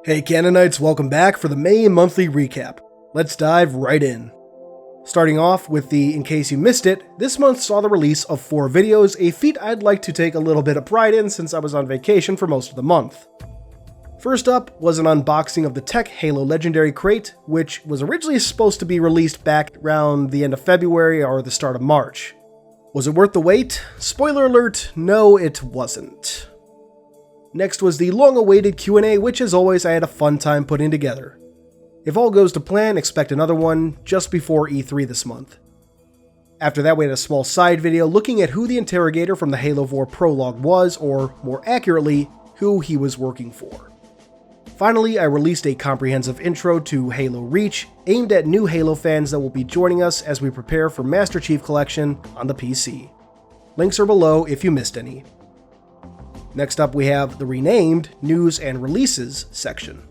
Hey Canonites, welcome back for the May monthly recap. Let's dive right in. Starting off with the in case you missed it, this month saw the release of 4 videos, a feat I'd like to take a little bit of pride in since I was on vacation for most of the month. First up was an unboxing of the Tech Halo Legendary Crate, which was originally supposed to be released back around the end of February or the start of March. Was it worth the wait? Spoiler alert, no it wasn't. Next was the long-awaited Q&A, which as always I had a fun time putting together. If all goes to plan, expect another one just before E3 this month. After that we had a small side video looking at who the interrogator from the Halo 4 prologue was, or more accurately, who he was working for. Finally, I released a comprehensive intro to Halo Reach, aimed at new Halo fans that will be joining us as we prepare for Master Chief Collection on the PC. Links are below if you missed any. Next up we have the renamed News and Releases section.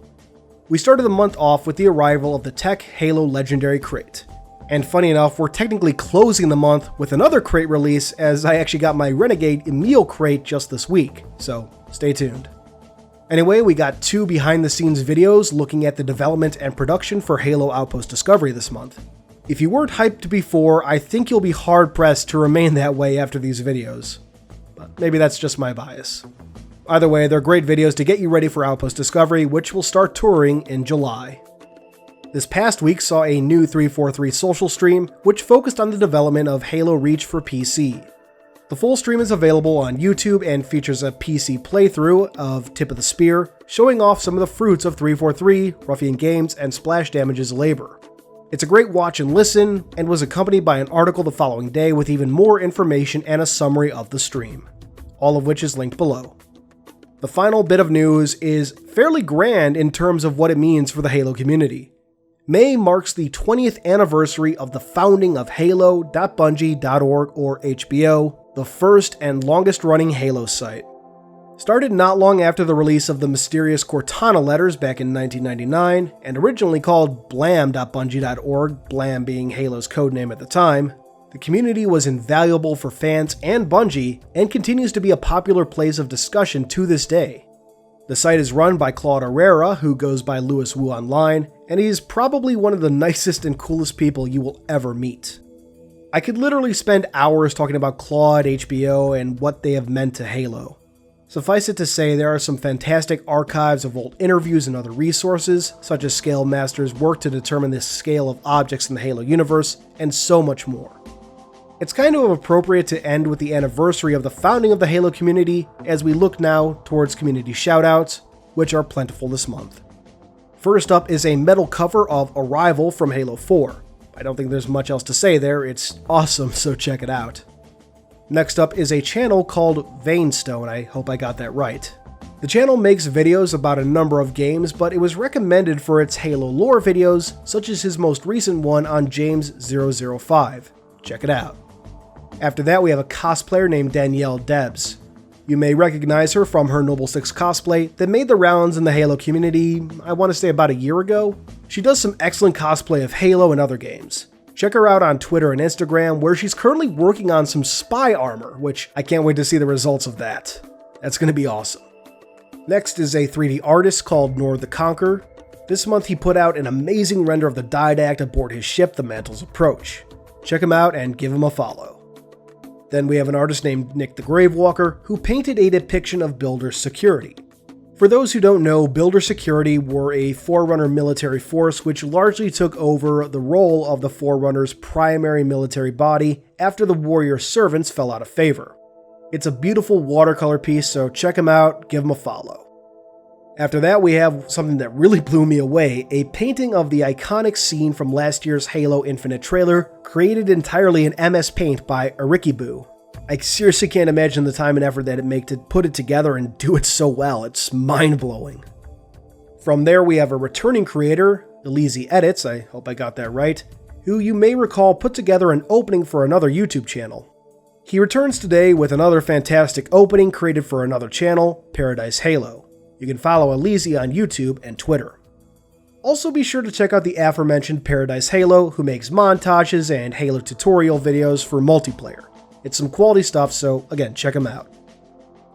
We started the month off with the arrival of the Tech Halo Legendary Crate. And funny enough, we're technically closing the month with another crate release as I actually got my Renegade Emil crate just this week, so stay tuned. Anyway, we got 2 behind the scenes videos looking at the development and production for Halo Outpost Discovery this month. If you weren't hyped before, I think you'll be hard pressed to remain that way after these videos. But maybe that's just my bias. Either way, they're great videos to get you ready for Outpost Discovery, which will start touring in July. This past week saw a new 343 social stream, which focused on the development of Halo Reach for PC. The full stream is available on YouTube and features a PC playthrough of Tip of the Spear, showing off some of the fruits of 343, Ruffian Games, and Splash Damage's labor. It's a great watch and listen, and was accompanied by an article the following day with even more information and a summary of the stream, all of which is linked below. The final bit of news is fairly grand in terms of what it means for the Halo community. May marks the 20th anniversary of the founding of Halo.bungie.org or HBO, the first and longest running Halo site. Started not long after the release of the mysterious Cortana letters back in 1999, and originally called Blam.bungie.org, Blam being Halo's codename at the time, the community was invaluable for fans and Bungie, and continues to be a popular place of discussion to this day. The site is run by Claude Herrera, who goes by Louis Wu online, and he's probably one of the nicest and coolest people you will ever meet. I could literally spend hours talking about Claude, HBO, and what they have meant to Halo. Suffice it to say, there are some fantastic archives of old interviews and other resources, such as Scale Master's work to determine the scale of objects in the Halo universe, and so much more. It's kind of appropriate to end with the anniversary of the founding of the Halo community as we look now towards community shoutouts, which are plentiful this month. First up is a metal cover of Arrival from Halo 4. I don't think there's much else to say there, it's awesome, so check it out. Next up is a channel called Vien Stone, I hope I got that right. The channel makes videos about a number of games, but it was recommended for its Halo lore videos, such as his most recent one on James 005. Check it out. After that, we have a cosplayer named Danielle Debs. You may recognize her from her Noble 6 cosplay that made the rounds in the Halo community, I want to say about a year ago. She does some excellent cosplay of Halo and other games. Check her out on Twitter and Instagram, where she's currently working on some spy armor, which I can't wait to see the results of that. That's going to be awesome. Next is a 3D artist called Norde the Conquer. This month he put out an amazing render of the Didact aboard his ship, the Mantle's Approach. Check him out and give him a follow. Then we have an artist named Nick the Gravewalker, who painted a depiction of Builder Security. For those who don't know, Builder Security were a Forerunner military force which largely took over the role of the Forerunner's primary military body after the Warrior Servants fell out of favor. It's a beautiful watercolor piece, so check him out, give him a follow. After that, we have something that really blew me away, a painting of the iconic scene from last year's Halo Infinite trailer, created entirely in MS Paint by Eryickyboo. I seriously can't imagine the time and effort that it makes to put it together and do it so well, it's mind-blowing. From there, we have a returning creator, ELIZIE Edits, I hope I got that right, who you may recall put together an opening for another YouTube channel. He returns today with another fantastic opening created for another channel, Paradise Halo. You can follow ELIZIE on YouTube and Twitter. Also be sure to check out the aforementioned Paradise Halo, who makes montages and Halo tutorial videos for multiplayer. It's some quality stuff, so again, check him out.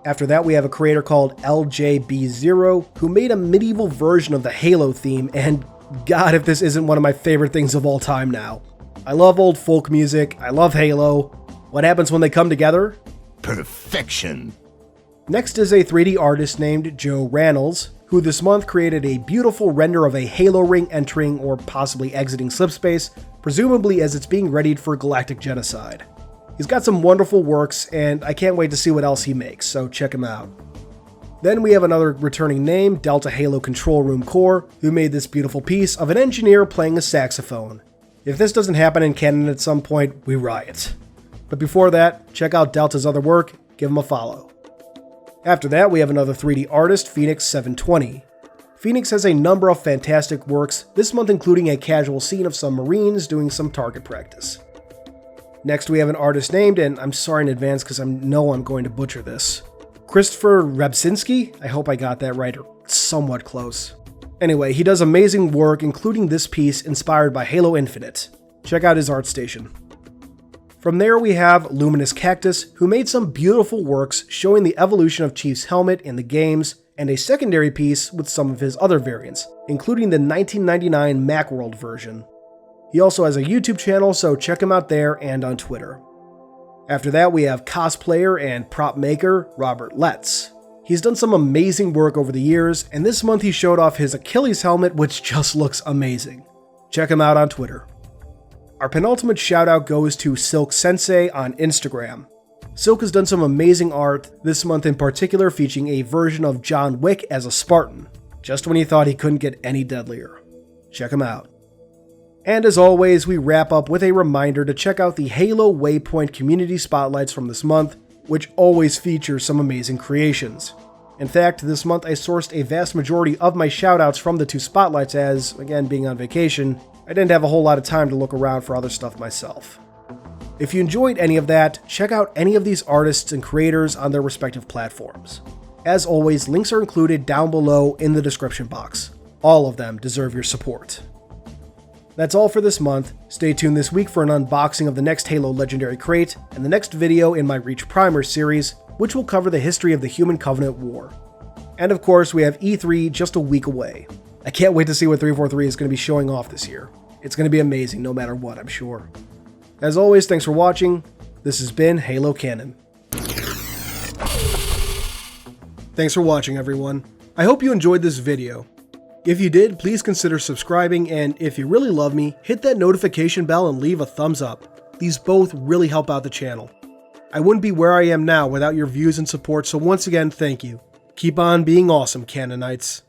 After that, we have a creator called LJB0 who made a medieval version of the Halo theme, and God, if this isn't one of my favorite things of all time now. I love old folk music, I love Halo. What happens when they come together? Perfection. Next is a 3D artist named Joe Rannells, who this month created a beautiful render of a Halo ring entering or possibly exiting slipspace, presumably as it's being readied for galactic genocide. He's got some wonderful works, and I can't wait to see what else he makes, so check him out. Then we have another returning name, Delta Halo Control Room Core, who made this beautiful piece of an engineer playing a saxophone. If this doesn't happen in Canon at some point, we riot. But before that, check out Delta's other work, give him a follow. After that, we have another 3D artist, Phenix 720. Phenix has a number of fantastic works, this month including a casual scene of some Marines doing some target practice. Next, we have an artist named, and I'm sorry in advance because I know I'm going to butcher this, Christopher Rapczynski? I hope I got that right, or somewhat close. Anyway, he does amazing work, including this piece inspired by Halo Infinite. Check out his art station. From there, we have LuminousCactuz, who made some beautiful works showing the evolution of Chief's helmet in the games, and a secondary piece with some of his other variants, including the 1999 Macworld version. He also has a YouTube channel, so check him out there and on Twitter. After that, we have cosplayer and prop maker Robert Letts. He's done some amazing work over the years, and this month he showed off his Achilles helmet, which just looks amazing. Check him out on Twitter. Our penultimate shoutout goes to SilkSensei on Instagram. Silk has done some amazing art, this month in particular featuring a version of John Wick as a Spartan, just when he thought he couldn't get any deadlier. Check him out. And as always, we wrap up with a reminder to check out the Halo Waypoint community spotlights from this month, which always feature some amazing creations. In fact, this month I sourced a vast majority of my shoutouts from the two spotlights as, again being on vacation, I didn't have a whole lot of time to look around for other stuff myself. If you enjoyed any of that, check out any of these artists and creators on their respective platforms. As always, links are included down below in the description box. All of them deserve your support. That's all for this month. Stay tuned this week for an unboxing of the next Halo Legendary Crate, and the next video in my Reach Primer series, which will cover the history of the Human Covenant War. And of course, we have E3 just a week away. I can't wait to see what 343 is going to be showing off this year. It's going to be amazing no matter what, I'm sure. As always, thanks for watching. This has been Halo Canon. Thanks for watching, everyone. I hope you enjoyed this video. If you did, please consider subscribing, and if you really love me, hit that notification bell and leave a thumbs up. These both really help out the channel. I wouldn't be where I am now without your views and support, so once again, thank you. Keep on being awesome, Canonites.